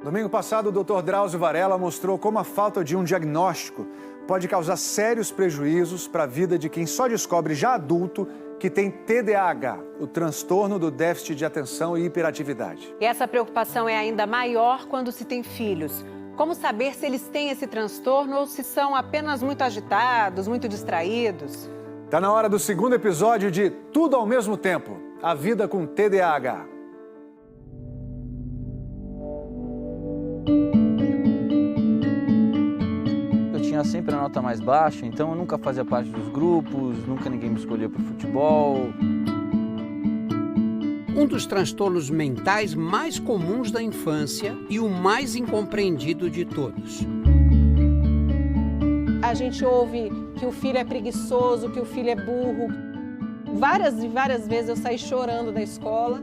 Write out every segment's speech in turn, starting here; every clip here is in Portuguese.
Domingo passado, o Dr. Drauzio Varela mostrou como a falta de um diagnóstico pode causar sérios prejuízos para a vida de quem só descobre já adulto que tem TDAH, o transtorno do déficit de atenção e hiperatividade. E essa preocupação é ainda maior quando se tem filhos. Como saber se eles têm esse transtorno ou se são apenas muito agitados, muito distraídos? Tá na hora do segundo episódio de Tudo ao Mesmo Tempo, a vida com TDAH. Eu tinha sempre a nota mais baixa, então eu nunca fazia parte dos grupos, nunca ninguém me escolhia para o futebol. Um dos transtornos mentais mais comuns da infância e o mais incompreendido de todos. A gente ouve que o filho é preguiçoso, que o filho é burro. Várias e várias vezes eu saí chorando da escola.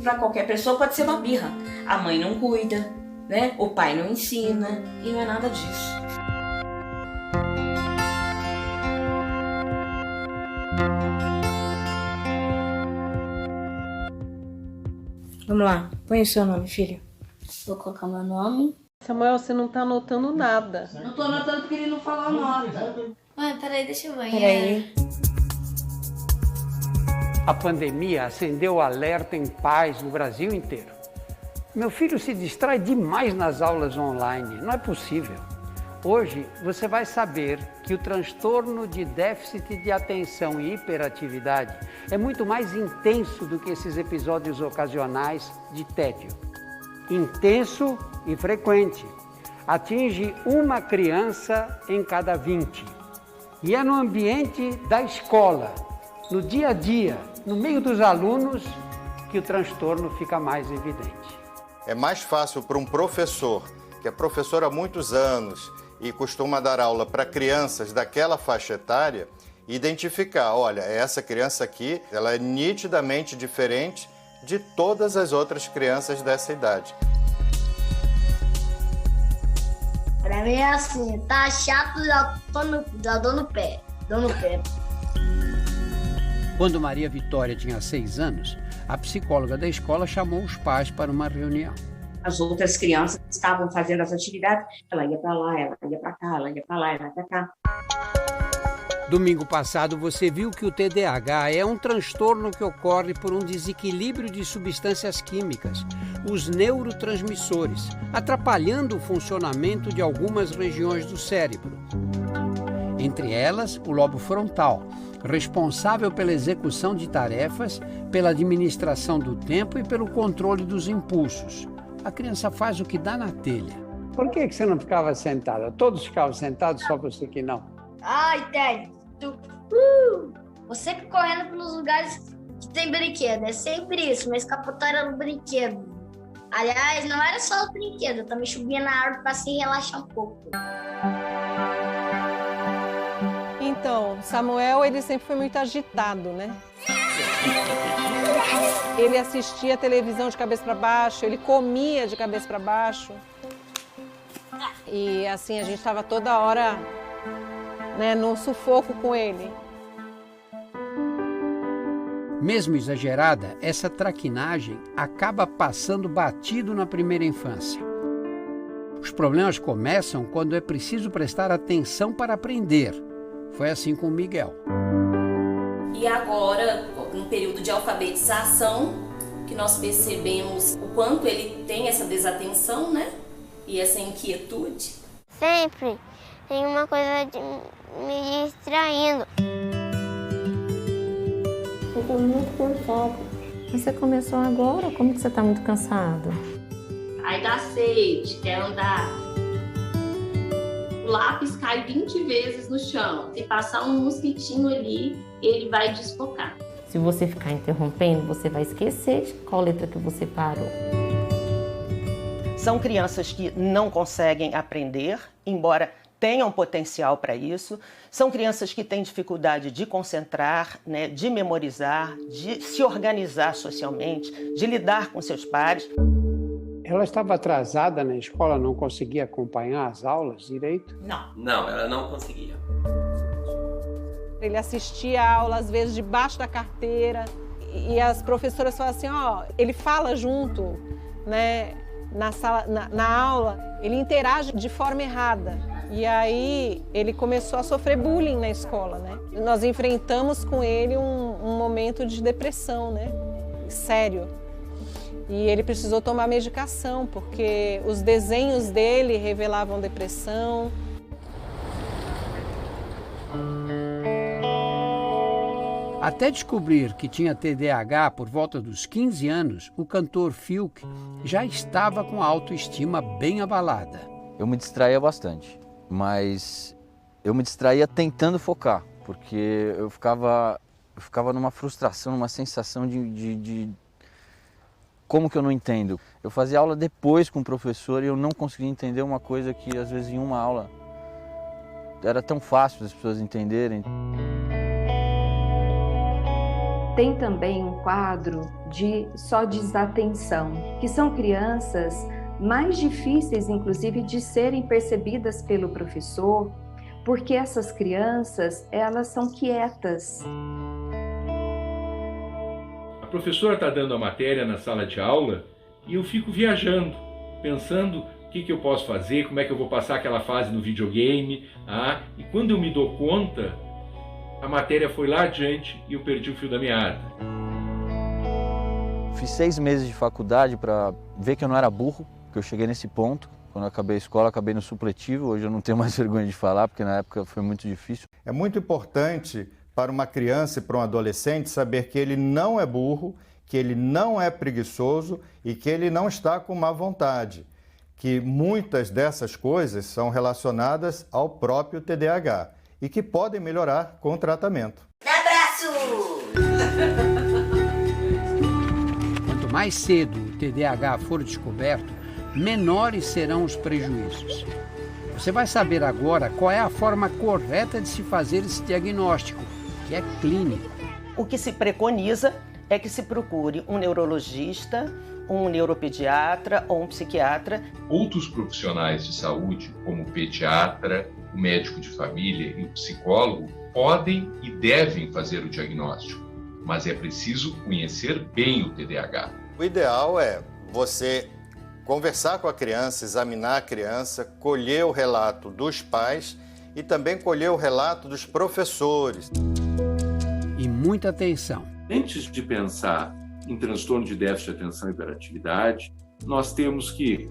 Para qualquer pessoa pode ser uma birra. A mãe não cuida, né? O pai não ensina e não é nada disso. Vamos lá, põe o seu nome, filho. Vou colocar meu nome. Samuel, você não tá anotando nada. Não tô anotando porque ele não falou a nota. Mãe, peraí, deixa eu ver. Peraí. A pandemia acendeu o alerta em pais no Brasil inteiro. Meu filho se distrai demais nas aulas online, não é possível. Hoje você vai saber que o transtorno de déficit de atenção e hiperatividade é muito mais intenso do que esses episódios ocasionais de tédio. Intenso e frequente. Atinge uma criança em cada 20. E é no ambiente da escola, no dia a dia, no meio dos alunos, que o transtorno fica mais evidente. É mais fácil para um professor, que é professor há muitos anos e costuma dar aula para crianças daquela faixa etária, identificar, olha, essa criança aqui, ela é nitidamente diferente de todas as outras crianças dessa idade. Pra mim é assim, tá chato, já dou no pé. Quando Maria Vitória tinha 6 anos, a psicóloga da escola chamou os pais para uma reunião. As outras crianças estavam fazendo as atividades, ela ia para lá, ela ia para cá, ela ia para lá, ela ia para cá. Domingo passado você viu que o TDAH é um transtorno que ocorre por um desequilíbrio de substâncias químicas, os neurotransmissores, atrapalhando o funcionamento de algumas regiões do cérebro. Entre elas, o lobo frontal, responsável pela execução de tarefas, pela administração do tempo e pelo controle dos impulsos. A criança faz o que dá na telha. Por que você não ficava sentada? Todos ficavam sentados, só você que não. Ai, Ted, você correndo pelos lugares que tem brinquedo, é sempre isso, uma escapatória no brinquedo. Aliás, não era só o brinquedo, eu também subia na árvore para se relaxar um pouco. Então, Samuel, ele sempre foi muito agitado, né? Ele assistia a televisão de cabeça para baixo, ele comia de cabeça para baixo. E assim, a gente estava toda hora, né, num sufoco com ele. Mesmo exagerada, essa traquinagem acaba passando batido na primeira infância. Os problemas começam quando é preciso prestar atenção para aprender. Foi assim com o Miguel. E agora, no período de alfabetização, que nós percebemos o quanto ele tem essa desatenção, né? E essa inquietude. Sempre tem uma coisa me distraindo. Eu tô muito cansado. Você começou agora? Como que você tá muito cansado? Aí dá sede, quer andar. O lápis cai 20 vezes no chão. Se passar um mosquitinho ali, ele vai desfocar. Se você ficar interrompendo, você vai esquecer de qual letra que você parou. São crianças que não conseguem aprender, embora tenham potencial para isso. São crianças que têm dificuldade de concentrar, né, de memorizar, de se organizar socialmente, de lidar com seus pares. Ela estava atrasada na escola, não conseguia acompanhar as aulas direito? Não, ela não conseguia. Ele assistia a aula, às vezes, debaixo da carteira. E as professoras falavam assim, ó, ele fala junto. né, na aula, ele interage de forma errada. E aí ele começou a sofrer bullying na escola, né? Nós enfrentamos com ele um momento de depressão, né? Sério. E ele precisou tomar medicação, porque os desenhos dele revelavam depressão. Até descobrir que tinha TDAH por volta dos 15 anos, o cantor Fiuk já estava com a autoestima bem abalada. Eu me distraía bastante, mas eu me distraía tentando focar, porque eu ficava numa frustração, numa sensação de como que eu não entendo. Eu fazia aula depois com o professor e eu não conseguia entender uma coisa que às vezes em uma aula era tão fácil das pessoas entenderem. Tem também um quadro de só desatenção, que são crianças mais difíceis, inclusive, de serem percebidas pelo professor, porque essas crianças, elas são quietas. A professora está dando a matéria na sala de aula e eu fico viajando, pensando o que eu posso fazer, como é que eu vou passar aquela fase no videogame. E quando eu me dou conta, a matéria foi lá adiante e eu perdi o fio da meada. Fiz 6 meses de faculdade para ver que eu não era burro, que eu cheguei nesse ponto. Quando eu acabei a escola, acabei no supletivo. Hoje eu não tenho mais vergonha de falar, porque na época foi muito difícil. É muito importante para uma criança e para um adolescente saber que ele não é burro, que ele não é preguiçoso e que ele não está com má vontade. Que muitas dessas coisas são relacionadas ao próprio TDAH e que podem melhorar com o tratamento. Abraço! Quanto mais cedo o TDAH for descoberto, menores serão os prejuízos. Você vai saber agora qual é a forma correta de se fazer esse diagnóstico, que é clínico. O que se preconiza é que se procure um neurologista, um neuropediatra ou um psiquiatra. Outros profissionais de saúde, como o pediatra, o médico de família e o psicólogo, podem e devem fazer o diagnóstico, mas é preciso conhecer bem o TDAH. O ideal é você conversar com a criança, examinar a criança, colher o relato dos pais e também colher o relato dos professores. E muita atenção. Antes de pensar em transtorno de déficit de atenção e hiperatividade, nós temos que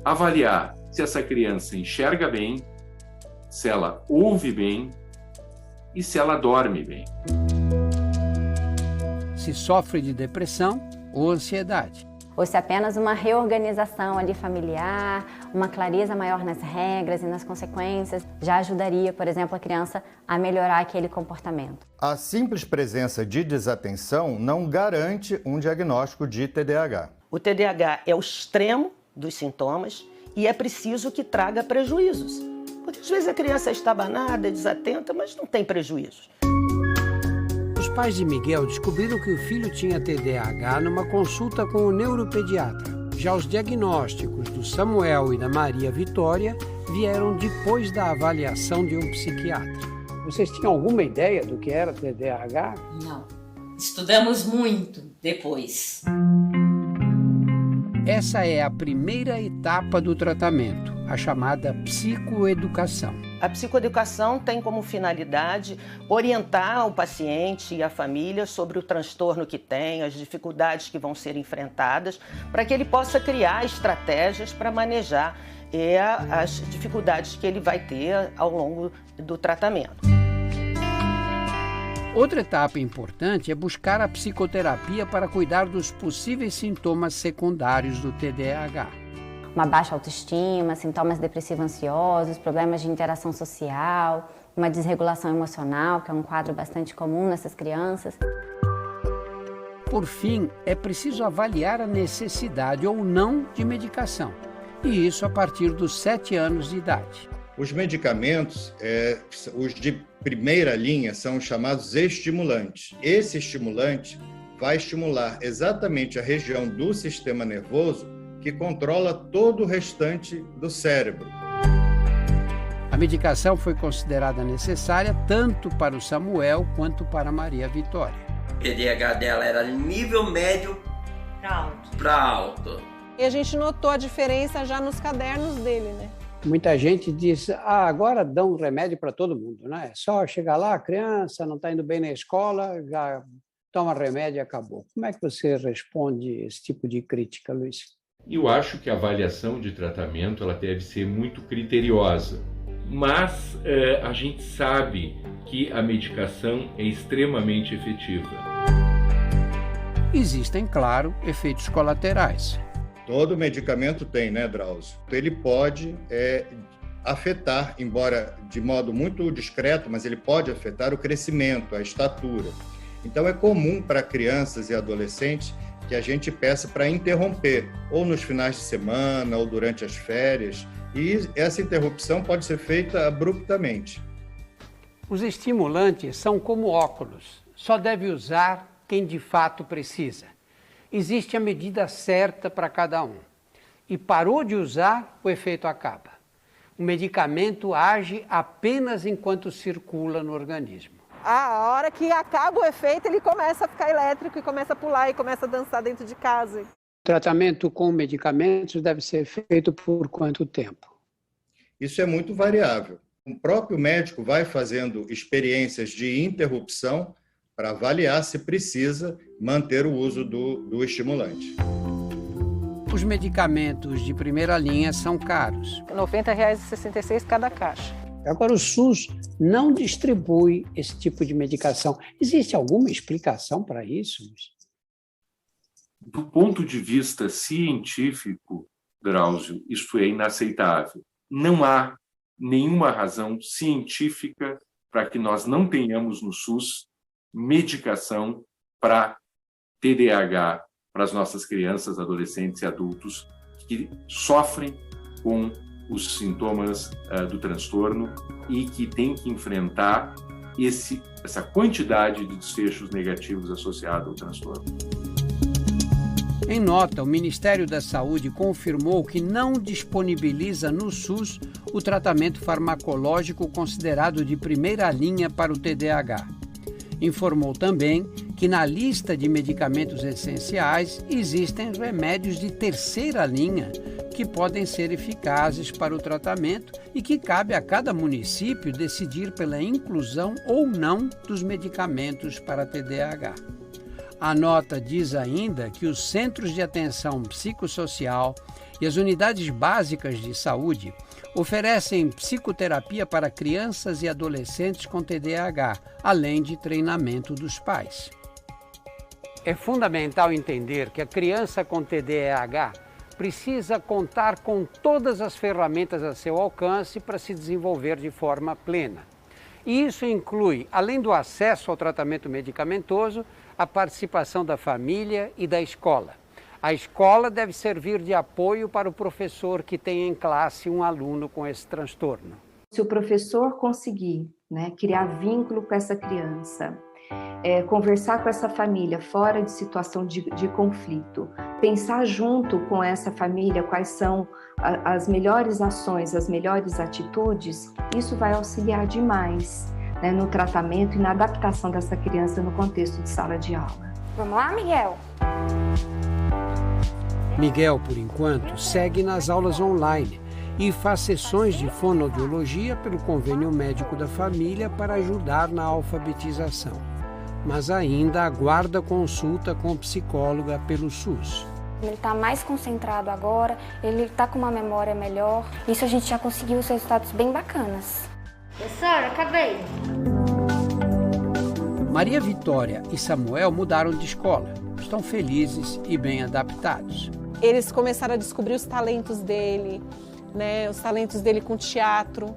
avaliar se essa criança enxerga bem, se ela ouve bem e se ela dorme bem. Se sofre de depressão ou ansiedade. Ou se apenas uma reorganização ali familiar, uma clareza maior nas regras e nas consequências, já ajudaria, por exemplo, a criança a melhorar aquele comportamento. A simples presença de desatenção não garante um diagnóstico de TDAH. O TDAH é o extremo dos sintomas e é preciso que traga prejuízos. Porque às vezes a criança é estabanada, desatenta, mas não tem prejuízos. Os pais de Miguel descobriram que o filho tinha TDAH numa consulta com o neuropediatra. Já os diagnósticos do Samuel e da Maria Vitória vieram depois da avaliação de um psiquiatra. Vocês tinham alguma ideia do que era TDAH? Não. Estudamos muito depois. Essa é a primeira etapa do tratamento, a chamada psicoeducação. A psicoeducação tem como finalidade orientar o paciente e a família sobre o transtorno que tem, as dificuldades que vão ser enfrentadas, para que ele possa criar estratégias para manejar as dificuldades que ele vai ter ao longo do tratamento. Outra etapa importante é buscar a psicoterapia para cuidar dos possíveis sintomas secundários do TDAH. Uma baixa autoestima, sintomas depressivos ansiosos, problemas de interação social, uma desregulação emocional, que é um quadro bastante comum nessas crianças. Por fim, é preciso avaliar a necessidade ou não de medicação, e isso a partir dos 7 anos de idade. Os medicamentos, os de primeira linha, são os chamados estimulantes. Esse estimulante vai estimular exatamente a região do sistema nervoso que controla todo o restante do cérebro. A medicação foi considerada necessária tanto para o Samuel quanto para a Maria Vitória. O TDAH dela era nível médio para alto. E a gente notou a diferença já nos cadernos dele, né? Muita gente diz, agora dão remédio para todo mundo, né? É só chegar lá, a criança não está indo bem na escola, já toma remédio e acabou. Como é que você responde esse tipo de crítica, Luiz? Eu acho que a avaliação de tratamento ela deve ser muito criteriosa, mas a gente sabe que a medicação é extremamente efetiva. Existem, claro, efeitos colaterais. Todo medicamento tem, né, Drauzio? Ele pode afetar, embora de modo muito discreto, mas ele pode afetar o crescimento, a estatura. Então é comum para crianças e adolescentes que a gente peça para interromper, ou nos finais de semana, ou durante as férias, e essa interrupção pode ser feita abruptamente. Os estimulantes são como óculos, só deve usar quem de fato precisa. Existe a medida certa para cada um. E parou de usar, o efeito acaba. O medicamento age apenas enquanto circula no organismo. A hora que acaba o efeito, ele começa a ficar elétrico e começa a pular e começa a dançar dentro de casa. O tratamento com medicamentos deve ser feito por quanto tempo? Isso é muito variável. O próprio médico vai fazendo experiências de interrupção para avaliar se precisa manter o uso do estimulante. Os medicamentos de primeira linha são caros. R$ 90,66 cada caixa. Agora, o SUS não distribui esse tipo de medicação. Existe alguma explicação para isso? Do ponto de vista científico, Drauzio, isso é inaceitável. Não há nenhuma razão científica para que nós não tenhamos no SUS medicação para TDAH, para as nossas crianças, adolescentes e adultos que sofrem com os sintomas do transtorno e que têm que enfrentar essa quantidade de desfechos negativos associados ao transtorno. Em nota, o Ministério da Saúde confirmou que não disponibiliza no SUS o tratamento farmacológico considerado de primeira linha para o TDAH. Informou também que na lista de medicamentos essenciais existem remédios de terceira linha que podem ser eficazes para o tratamento e que cabe a cada município decidir pela inclusão ou não dos medicamentos para TDAH. A nota diz ainda que os centros de atenção psicossocial e as unidades básicas de saúde oferecem psicoterapia para crianças e adolescentes com TDAH, além de treinamento dos pais. É fundamental entender que a criança com TDAH precisa contar com todas as ferramentas a seu alcance para se desenvolver de forma plena. E isso inclui, além do acesso ao tratamento medicamentoso, a participação da família e da escola. A escola deve servir de apoio para o professor que tem em classe um aluno com esse transtorno. Se o professor conseguir, criar vínculo com essa criança, conversar com essa família fora de situação de conflito, pensar junto com essa família quais são as melhores ações, as melhores atitudes, isso vai auxiliar demais no tratamento e na adaptação dessa criança no contexto de sala de aula. Vamos lá, Miguel? Miguel, por enquanto, segue nas aulas online e faz sessões de fonoaudiologia pelo convênio médico da família para ajudar na alfabetização. Mas ainda aguarda consulta com psicóloga pelo SUS. Ele está mais concentrado agora, ele está com uma memória melhor. Isso a gente já conseguiu os resultados bem bacanas. Professora, acabei. Maria Vitória e Samuel mudaram de escola. Estão felizes e bem adaptados. Eles começaram a descobrir os talentos dele, os talentos dele com teatro,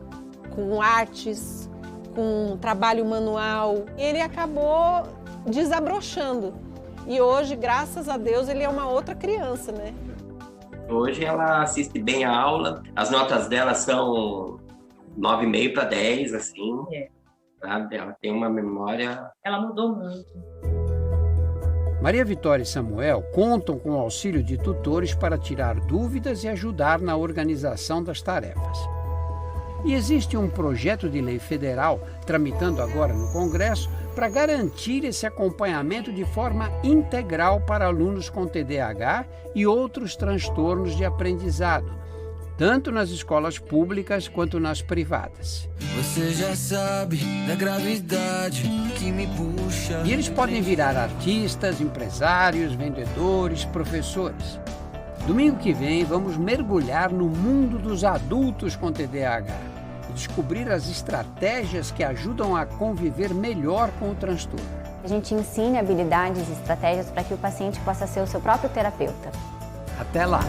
com artes, com trabalho manual. Ele acabou desabrochando. E hoje, graças a Deus, ele é uma outra criança, Hoje ela assiste bem a aula, as notas dela são 9,5 para 10, assim. Sabe? Ela tem uma memória... Ela mudou muito. Maria Vitória e Samuel contam com o auxílio de tutores para tirar dúvidas e ajudar na organização das tarefas. E existe um projeto de lei federal, tramitando agora no Congresso, para garantir esse acompanhamento de forma integral para alunos com TDAH e outros transtornos de aprendizado, tanto nas escolas públicas quanto nas privadas. Você já sabe da gravidade que me puxa. E eles podem virar artistas, empresários, vendedores, professores. Domingo que vem vamos mergulhar no mundo dos adultos com TDAH e descobrir as estratégias que ajudam a conviver melhor com o transtorno. A gente ensina habilidades e estratégias para que o paciente possa ser o seu próprio terapeuta. Até lá!